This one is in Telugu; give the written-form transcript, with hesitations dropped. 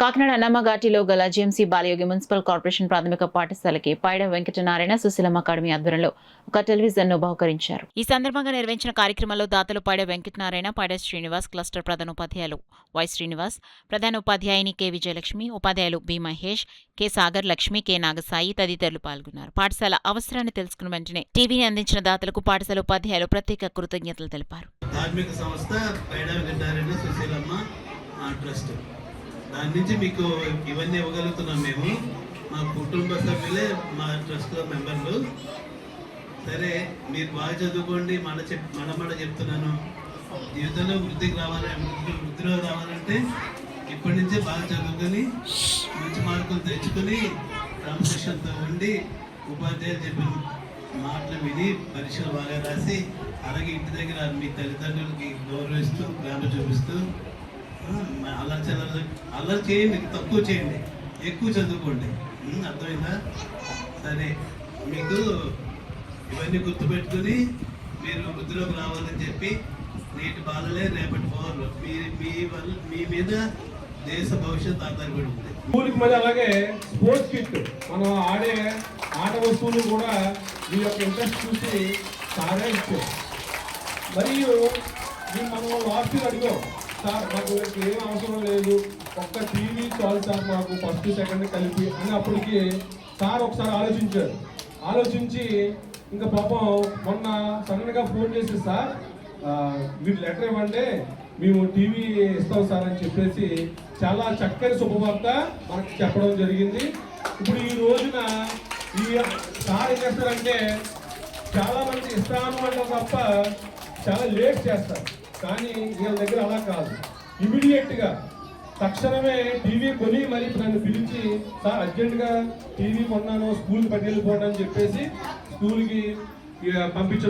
కాకినాడ అన్నమ్మఘాటిలో గల జీఎంసీ బాలయోగి మున్సిపల్ కార్పొరేషన్ ప్రాథమిక పాఠశాలకి పైడ వెంకటనారాయణ సుశీలమ్మ అకాడమీ ఆధ్వర్యంలో ఒక టెలివిజన్ ను బహుకరించారు. ఈ సందర్భంగా నిర్వహించిన కార్యక్రమంలో దాతలు పైడ వెంకటనారాయణ, పైడ శ్రీనివాస్, క్లస్టర్ ప్రధాన ఉపాధ్యాయులు వై శ్రీనివాస్, ప్రధాన ఉపాధ్యాయుని కె విజయలక్ష్మి, ఉపాధ్యాయులు B Mahesh, K Sagar, Lakshmi, K Nagasai తదితరులు పాల్గొన్నారు. పాఠశాల అవసరాన్ని తెలుసుకున్న వెంటనే టీవీని అందించిన దాతలకు పాఠశాల ఉపాధ్యాయులు ప్రత్యేక కృతజ్ఞతలు తెలిపారు. దాని నుంచి మీకు ఇవన్నీ ఇవ్వగలుగుతున్నాం. మేము మా కుటుంబ సభ్యులే మా ట్రస్ట్లో మెంబర్లు. సరే, మీరు బాగా చదువుకోండి. మన చెప్తున్నాను, జీవితంలో వృద్ధిలో రావాలంటే ఇప్పటి నుంచే బాగా చదువుకొని మంచి మార్కులు తెచ్చుకొని క్రమశిక్షణతో ఉండి ఉపాధ్యాయులు చెప్పిన మాటలు విని పరీక్షలు బాగా రాసి, అలాగే ఇంటి దగ్గర మీ తల్లిదండ్రులకి గౌరవిస్తూ ప్రేమ చూపిస్తూ అల్లరి చేయండి, తక్కువ చేయండి, ఎక్కువ చదువుకోండి. అర్థమైందా? సరే, మీకు ఇవన్నీ గుర్తుపెట్టుకుని మీరు వృద్ధిలోకి రావాలని చెప్పి నేటి బాలలే రేపటి పౌరులు. మీ మీద దేశ భవిష్యత్తు ఆధారపడి ఉంది. స్కూల్కి మళ్ళీ అలాగే స్పోర్ట్స్ కిట్, మనం ఆడే ఆట వస్తువులు కూడా మీ యొక్క ఇంట్రెస్ట్ చూసి సారే ఇచ్చారు. మరియు మనం లాస్ట్ అడిగాం, సార్ మాకు ఏం అవసరం లేదు, ఒక్క టీవీ చాలు సార్ మాకు ఫస్ట్ సెకండ్ కలిపి అని. అప్పటికి సార్ ఒకసారి ఆలోచించి ఇంకా పాపం మొన్న సడన్గా ఫోన్ చేసి, సార్ మీరు లెటర్ ఇవ్వండి, మేము టీవీ ఇస్తాం సార్ అని చెప్పేసి చాలా చక్కని శుభవార్త మనకు చెప్పడం జరిగింది. ఇప్పుడు ఈ రోజున ఈ సార్ ఏం చేస్తారంటే, చాలామంది ఇస్తాను అంటాం తప్ప చాలా లేట్ చేస్తారు. కానీ వీళ్ళ దగ్గర అలా కాదు, ఇమీడియట్గా తక్షణమే టీవీ కొని మరి నన్ను పిలిచి, సార్ అర్జెంటుగా టీవీ కొన్నాను, స్కూల్కి పట్టుకెళ్ళిపోవడం అని చెప్పేసి స్కూల్కి పంపించడం